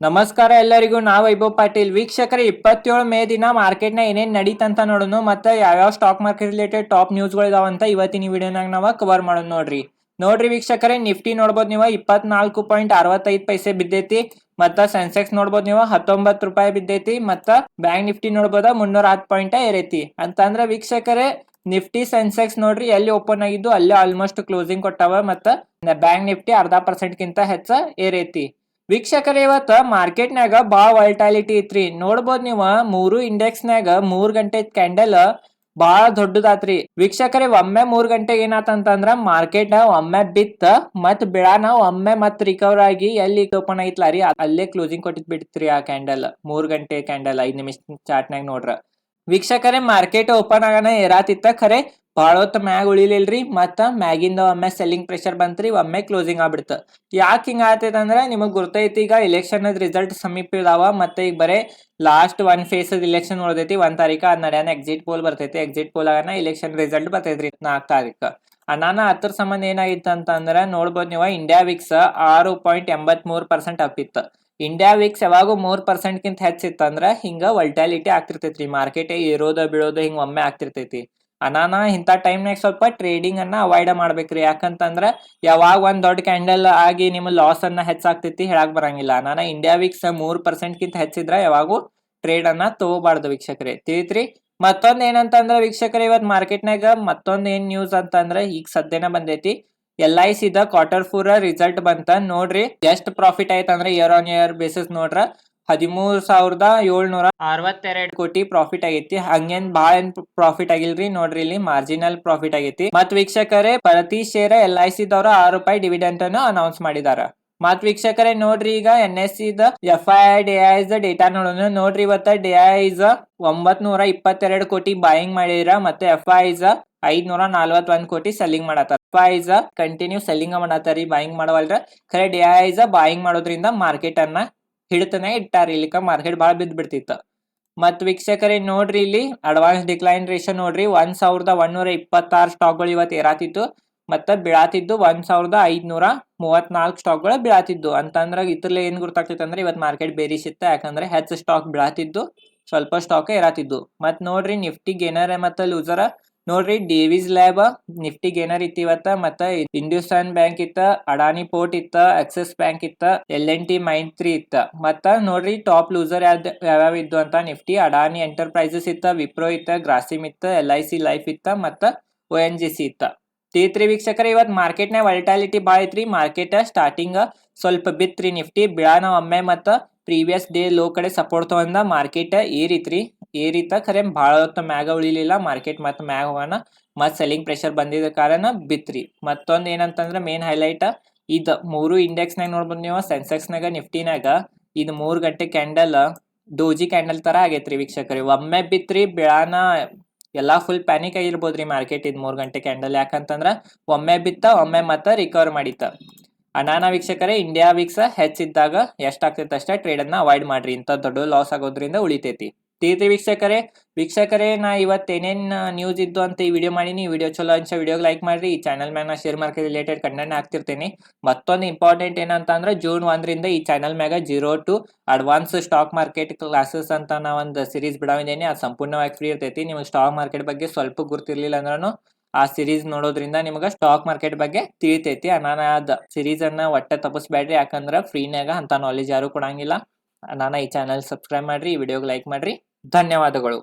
ನಮಸ್ಕಾರ ಎಲ್ಲರಿಗೂ ನಾ ವೈಭವ್ ಪಾಟೀಲ್. ವೀಕ್ಷಕರೇ, 27 ಮೇ ದಿನ ಮಾರ್ಕೆಟ್ನ ಏನೇನ್ ನಡೀತಂತ ನೋಡೋಣ ಮತ್ತೆ ಯಾವ್ಯಾವ ಸ್ಟಾಕ್ ಮಾರ್ಕೆಟ್ ರಿಲೇಟೆಡ್ ಟಾಪ್ ನ್ಯೂಸ್ಗಳು ಇದಾವಂತ ಇವತ್ತಿನ ವಿಡಿಯೋನಾಗ ನಾವ ಕವರ್ ಮಾಡೋಣ. ನೋಡ್ರಿ ವೀಕ್ಷಕರೇ, ನಿಫ್ಟಿ ನೋಡ್ಬೋದು ನೀವು 24.65 ಪೈಸೆ ಬಿದ್ದೈತಿ. ಮತ್ತ ಸೆನ್ಸೆಕ್ಸ್ ನೋಡ್ಬೋದು ನೀವು 19 ರೂಪಾಯಿ ಬಿದ್ದೈತಿ. ಮತ್ತ ಬ್ಯಾಂಕ್ ನಿಫ್ಟಿ ನೋಡ್ಬೋದ 310 ಪಾಯಿಂಟ್ ಏರೈತಿ. ಅಂತಂದ್ರ ವೀಕ್ಷಕರೇ, ನಿಫ್ಟಿ ಸೆನ್ಸೆಕ್ಸ್ ನೋಡ್ರಿ ಎಲ್ಲಿ ಓಪನ್ ಆಗಿದ್ದು ಅಲ್ಲೇ ಆಲ್ಮೋಸ್ಟ್ ಕ್ಲೋಸಿಂಗ್ ಕೊಟ್ಟಾವ. ಮತ್ತ ಬ್ಯಾಂಕ್ ನಿಫ್ಟಿ 0.5% ಕಿಂತ ಹೆಚ್ಚ ಏರೈತಿ. ವೀಕ್ಷಕರೇ, ಇವತ್ತ ಮಾರ್ಕೆಟ್ನಾಗ ಬಾಳ ವಾಲ್ಟಾಲಿಟಿ ಐತ್ರಿ. ನೋಡ್ಬೋದು ನೀವ ಮೂರು ಇಂಡೆಕ್ಸ್ನಾಗ 3 ಗಂಟೆ ಕ್ಯಾಂಡಲ್ ಬಾಳ ದೊಡ್ಡದಾತ್ರಿ. ವೀಕ್ಷಕರೇ, ಒಮ್ಮೆ 3 ಗಂಟೆಗೆ ಏನಾತಂತಂದ್ರ ಮಾರ್ಕೆಟ್ ಒಮ್ಮೆ ಬಿತ್ತ ಮತ್ ಬಿಳಾನ ಒಮ್ಮೆ ಮತ್ ರಿಕವರ್ ಆಗಿ ಎಲ್ಲಿ ಓಪನ್ ಆಗಿತ್ಲ ರೀ ಅಲ್ಲೇ ಕ್ಲೋಸಿಂಗ್ ಕೊಟ್ಟಿದ್ ಬಿಡ್ತ್ರಿ ಆ ಕ್ಯಾಂಡಲ್. 3 ಗಂಟೆ ಕ್ಯಾಂಡಲ್ 5 ನಿಮಿಷ ಚಾರ್ಟ್ನಾಗ ನೋಡ್ರ ವೀಕ್ಷಕರೇ, ಮಾರ್ಕೆಟ್ ಓಪನ್ ಆಗನ ಏರಾತಿತ್ತ, ಖರೆ ಬಾಳ ಹೊತ್ತು ಮ್ಯಾಗ ಉಳಿಲಿಲ್ರಿ. ಮತ್ತ ಮ್ಯಾಗಿಂದ ಒಮ್ಮೆ ಸೆಲ್ಲಿಂಗ್ ಪ್ರೆಷರ್ ಬಂತ್ರಿ, ಒಮ್ಮೆ ಕ್ಲೋಸಿಂಗ್ ಆಗ್ಬಿಡ್ತ. ಯಾಕೆ ಹಿಂಗ ಆತೈತೆ ಅಂದ್ರೆ ನಿಮಗ್ ಗೊತ್ತೈತಿ, ಈಗ ಎಲೆಕ್ಷನ್ ರಿಸಲ್ಟ್ ಸಮೀಪ ಇದಾವ. ಮತ್ತೆ ಈಗ ಬರೇ ಲಾಸ್ಟ್ 1 ಫೇಸ್ ಇಲೆಕ್ಷನ್ ಉಳಿದೈತಿ. 1 ತಾರೀಕ ಅದ್ ನಡೆಯನ ಎಕ್ಸಿಟ್ ಪೋಲ್ ಬರ್ತೈತಿ. ಎಕ್ಸಿಟ್ ಪೋಲ್ ಆಗನ ಎಲೆಕ್ಷನ್ ರಿಸಲ್ಟ್ ಬರ್ತೈತ್ರಿ 4 ತಾರೀಕ. ಅನಾನ ಅದ್ರ ಸಂಬಂಧ ಏನಾಗಿತ್ತು ಅಂತಂದ್ರ ನೋಡ್ಬೋದು ನೀವು, ಇಂಡಿಯಾ ವಿಕ್ಸ್ 6.83% ಅಪ್ ಇತ್ತು. ಇಂಡಿಯಾ ವಿಕ್ಸ್ ಯಾವಾಗೂ 3% ಕಿಂತ ಹೆಚ್ಚಿತ್ತಂದ್ರ ಹಿಂಗ ವಲ್ಟಾಲಿಟಿ ಆಗ್ತಿರ್ತೈತ್ರಿ. ಮಾರ್ಕೆಟ್ ಏರೋದ ಬೀಳೋದ ಹಿಂಗ ಒಮ್ಮೆ ಆಗ್ತಿರ್ತೈತಿ. ಅನಾನ ಇಂಥ ಟೈಮ್ನಾಗ ಸ್ವಲ್ಪ ಟ್ರೇಡಿಂಗ್ ಅನ್ನ ಅವಾಯ್ಡ್ ಮಾಡ್ಬೇಕ್ರಿ. ಯಾಕಂತಂದ್ರ ಯಾವಾಗ ಒಂದ್ ದೊಡ್ಡ ಕ್ಯಾಂಡಲ್ ಆಗಿ ನಿಮ್ ಲಾಸ್ ಅನ್ನ ಹೆಚ್ಚಾಗ್ತೈತಿ ಹೇಳಕ್ ಬರಂಗಿಲ್ಲ. ಅನಾನ ಇಂಡಿಯಾ ವಿಕ್ಸ್ 3% ಕಿಂತ ಹೆಚ್ಚಿದ್ರ ಯಾವಾಗೂ ಟ್ರೇಡ್ ಅನ್ನ ತಗೋಬಾರ್ದು ವೀಕ್ಷಕರೇ, ತಿಳಿತ್ರಿ. ಮತ್ತೊಂದ್ ಏನಂತಂದ್ರ ವೀಕ್ಷಕರೇ, ಇವತ್ ಮಾರ್ಕೆಟ್ನಾಗ ಮತ್ತೊಂದ್ ಏನ್ ನ್ಯೂಸ್ ಅಂತಂದ್ರ ಈಗ ಸದ್ಯನ ಬಂದೈತಿ. LIC ದ ಕ್ವಾರ್ಟರ್ 4 ರಿಸಲ್ಟ್ ಬಂತ. ನೋಡ್ರಿ ಎಷ್ಟ್ ಪ್ರಾಫಿಟ್ ಆಯ್ತಂದ್ರ ಇಯರ್ ಆನ್ ಇಯರ್ ಬೇಸಿಸ್ ನೋಡ್ರ 13,762 ಕೋಟಿ ಪ್ರಾಫಿಟ್ ಆಗೈತಿ. ಹಂಗೇನ್ ಬಾಳ ಏನ್ ಪ್ರಾಫಿಟ್ ಆಗಿಲ್ರಿ. ನೋಡ್ರಿ ಇಲ್ಲಿ ಮಾರ್ಜಿನಲ್ ಪ್ರಾಫಿಟ್ ಆಗೈತಿ. ಮತ್ ವೀಕ್ಷಕರೇ, ಪ್ರತಿ ಶೇರ್ LIC ದವ್ರ 6 ರೂಪಾಯಿ ಡಿವಿಡೆಂಟ್ ಅನ್ನು ಅನೌನ್ಸ್ ಮಾಡಿದಾರ. ಮತ್ ವೀಕ್ಷಕರೇ, ನೋಡ್ರಿ ಈಗ NSE the FII the data ನೋಡೋಣ. ನೋಡ್ರಿ ಇವತ್ತ DIIs 922 ಕೋಟಿ ಬಾಯಿಂಗ್ ಮಾಡಿರ. ಮತ್ತೆ FIIs 541 ಕೋಟಿ ಸೆಲ್ಲಿಂಗ್ ಮಾಡತ್ತಾರ. FIIs ಕಂಟಿನ್ಯೂ ಸೆಲ್ಲಿಂಗ್ ಮಾಡತ್ತಾರಿ, ಬಾಯಿಂಗ್ ಮಾಡವಲ್ರ. ಖರೆ DIIs ಬಾಯಿಂಗ್ ಮಾಡೋದ್ರಿಂದ ಮಾರ್ಕೆಟ್ ಅನ್ನ ಹಿಡಿತನೆ ಇಟ್ಟಾರ. ಇಲ್ಲಿಕ ಮಾರ್ಕೆಟ್ ಬಾಳ ಬಿದ್ದ್ ಬಿಡ್ತಿತ್ತು. ಮತ್ ವೀಕ್ಷಕರೇ, ನೋಡ್ರಿ ಇಲ್ಲಿ ಅಡ್ವಾನ್ಸ್ ಡಿಕ್ಲೈನ್ ರೇಷಿಯೋ ನೋಡ್ರಿ 1126 ಸ್ಟಾಕ್ಗಳು ಇವತ್ತು ಏರಾತಿತ್ತು. ಮತ್ತ ಬೀಳಾತಿದ್ದು 1534 ಸ್ಟಾಕ್ಗಳು ಬೀಳಾತಿದ್ದು. ಅಂತಂದ್ರ ಇದ್ರಲ್ಲ ಏನ್ ಗೊತ್ತಾಗ್ತೈತೆ ಅಂದ್ರೆ ಇವತ್ ಮಾರ್ಕೆಟ್ ಬೇರಿಶ್ ಇತ್ತ. ಯಾಕಂದ್ರೆ ಹೆಚ್ಚು ಸ್ಟಾಕ್ ಬೀಳಾತಿದ್ದು, ಸ್ವಲ್ಪ ಸ್ಟಾಕ್ ಏರಾತಿದ್ದು. ಮತ್ ನೋಡ್ರಿ ನಿಫ್ಟಿ ಗೇನರ್ ಮತ್ತ ಲೂಸರ್ ನೋಡ್ರಿ, ಡೇವಿಸ್ ಲ್ಯಾಬ್ ನಿಫ್ಟಿ ಗೇನರ್ ಇತ್ತು ಇವತ್ತ. ಮತ್ತ ಹಿಂದೂಸ್ತಾನ್ ಬ್ಯಾಂಕ್ ಇತ್ತ, ಅಡಾನಿ ಪೋರ್ಟ್ ಇತ್ತ, ಆಕ್ಸಿಸ್ ಬ್ಯಾಂಕ್ ಇತ್ತ, L&T ಮೈಂಟ್ರಿ ಇತ್ತ. ಮತ್ತ ನೋಡ್ರಿ ಟಾಪ್ ಲೂಸರ್ ಯಾವ್ಯಾವ ಇದ್ದು ಅಂತ. ನಿಫ್ಟಿ ಅಡಾನಿ ಎಂಟರ್ಪ್ರೈಸಸ್ ಇತ್ತ, ವಿಪ್ರೋ ಇತ್ತ, ಗ್ರಾಸಿಮ್ ಇತ್ತ, LIC ಲೈಫ್ ಇತ್ತ, ಮತ್ತ ONGC ಇತ್ತ. ತೀತ್ರಿ ವೀಕ್ಷಕರೇ, ಇವತ್ ಮಾರ್ಕೆಟ್ ನ ವಾಲ್ಟಾಲಿಟಿ ಬಾಳ ಐತ್ರಿ. ಮಾರ್ಕೆಟ್ ಸ್ಟಾರ್ಟಿಂಗ್ ಸ್ವಲ್ಪ ಬಿತ್ರಿ. ನಿಫ್ಟಿ ಬಿಳಾನ ಒಮ್ಮೆ ಮತ್ತ ಪ್ರೀವಿಯಸ್ ಡೇ ಲೋ ಕಡೆ ಸಪೋರ್ಟ್ ತಗೊಂಡ ಮಾರ್ಕೆಟ್ ಏರಿತ. ಖರೆ ಬಾಳ ಹೊತ್ತು ಮ್ಯಾಗ ಉಳಿಲಿಲ್ಲ ಮಾರ್ಕೆಟ್. ಮತ್ತ ಮ್ಯಾಗ ಹೋಗೋಣ ಮತ್ ಸೆಲ್ಲಿಂಗ್ ಪ್ರೆಷರ್ ಬಂದಿದ ಕಾರಣ ಬಿತ್ರಿ. ಮತ್ತೊಂದ್ ಏನಂತಂದ್ರ ಮೇನ್ ಹೈಲೈಟ್ ಇದ್ ಮೂರು ಇಂಡೆಕ್ಸ್ ನಾಗ ನೋಡ್ಬೋದು ನೀವು. ಸೆನ್ಸೆಕ್ಸ್ ನಾಗ ನಿಫ್ಟಿನಾಗ ಇದು 3 ಗಂಟೆ ಕ್ಯಾಂಡಲ್ ಡೋಜಿ ಕ್ಯಾಂಡಲ್ ತರ ಆಗೈತ್ರಿ ವೀಕ್ಷಕರೇ. ಒಮ್ಮೆ ಬಿತ್ರಿ ಬಿಳಾನ ಎಲ್ಲಾ ಫುಲ್ ಪ್ಯಾನಿಕ್ ಆಗಿರ್ಬೋದ್ರಿ ಮಾರ್ಕೆಟ್. ಇದ್ 3 ಗಂಟೆ ಕ್ಯಾಂಡಲ್ ಯಾಕಂತಂದ್ರ ಒಮ್ಮೆ ಬಿತ್ತ ಒಮ್ಮೆ ಮತ್ತ ರಿಕವರ್ ಮಾಡಿತ್ತ. ಅನಾನ ವೀಕ್ಷಕರೇ, ಇಂಡಿಯಾ ವಿಕ್ಸ್ ಹೆಚ್ಚಿದ್ದಾಗ ಎಷ್ಟಾಗ್ತೈತೆ ಅಷ್ಟೇ ಟ್ರೇಡ್ ಅನ್ನ ಅವಾಯ್ಡ್ ಮಾಡ್ರಿ. ಇಂತ ದೊಡ್ಡ ಲಾಸ್ ಆಗೋದ್ರಿಂದ ಉಳಿತೈತಿ. ವೀಕ್ಷಕರೇ, ನಾ ಇವತ್ತು ಏನೇನ್ ನ್ಯೂಸ್ ಇದ್ದು ಅಂತ ಈ ವಿಡಿಯೋ ಮಾಡೀನಿ. ಈ ವಿಡಿಯೋ ಚಲೋ ಅನ್ಸ ವಿಡಿಯೋಗೆ ಲೈಕ್ ಮಾಡ್ರಿ. ಈ ಚಾನಲ್ ಮ್ಯಾಗ ನಾ ಶೇರ್ ಮಾರ್ಕೆಟ್ ರಿಲೇಟೆಡ್ ಕಂಟೆಂಟ್ ಹಾಕ್ತಿರ್ತೀನಿ. ಮತ್ತೊಂದು ಇಂಪಾರ್ಟೆಂಟ್ ಏನಂತಂದ್ರ ಜೂನ್ 1 ರಿಂದ ಈ ಚಾನಲ್ ಮ್ಯಾಗ 0 to advance stock market classes ಅಂತ ನಾ ಒಂದು ಸೀರೀಸ್ ಬಿಡಾವಿದ್ದೇನೆ. ಅದು ಸಂಪೂರ್ಣವಾಗಿ ಫ್ರೀ ಇರ್ತೈತಿ. ನಿಮಗೆ ಸ್ಟಾಕ್ ಮಾರ್ಕೆಟ್ ಬಗ್ಗೆ ಸ್ವಲ್ಪ ಗುರ್ತಿರ್ಲಿಲ್ಲ ಅಂದ್ರೂ ಆ ಸಿರೀಸ್ ನೋಡೋದ್ರಿಂದ ನಿಮ್ಗೆ ಸ್ಟಾಕ್ ಮಾರ್ಕೆಟ್ ಬಗ್ಗೆ ತಿಳಿತೈತಿ. ನಾನು ಅದ್ ಸಿರೀಸ್ ಅನ್ನ ಒಟ್ಟ ತಪ್ಪಿಸ್ಬೇಡ್ರಿ. ಯಾಕಂದ್ರ ಫ್ರೀನಾಗ ಅಂತ ನಾಲೆಜ್ ಯಾರು ಕೊಡಂಗಿಲ್ಲ. ನಾನು ಈ ಚಾನಲ್ ಸಬ್ಸ್ಕ್ರೈಬ್ ಮಾಡ್ರಿ, ಈ ವಿಡಿಯೋಗೆ ಲೈಕ್ ಮಾಡ್ರಿ. ಧನ್ಯವಾದಗಳು.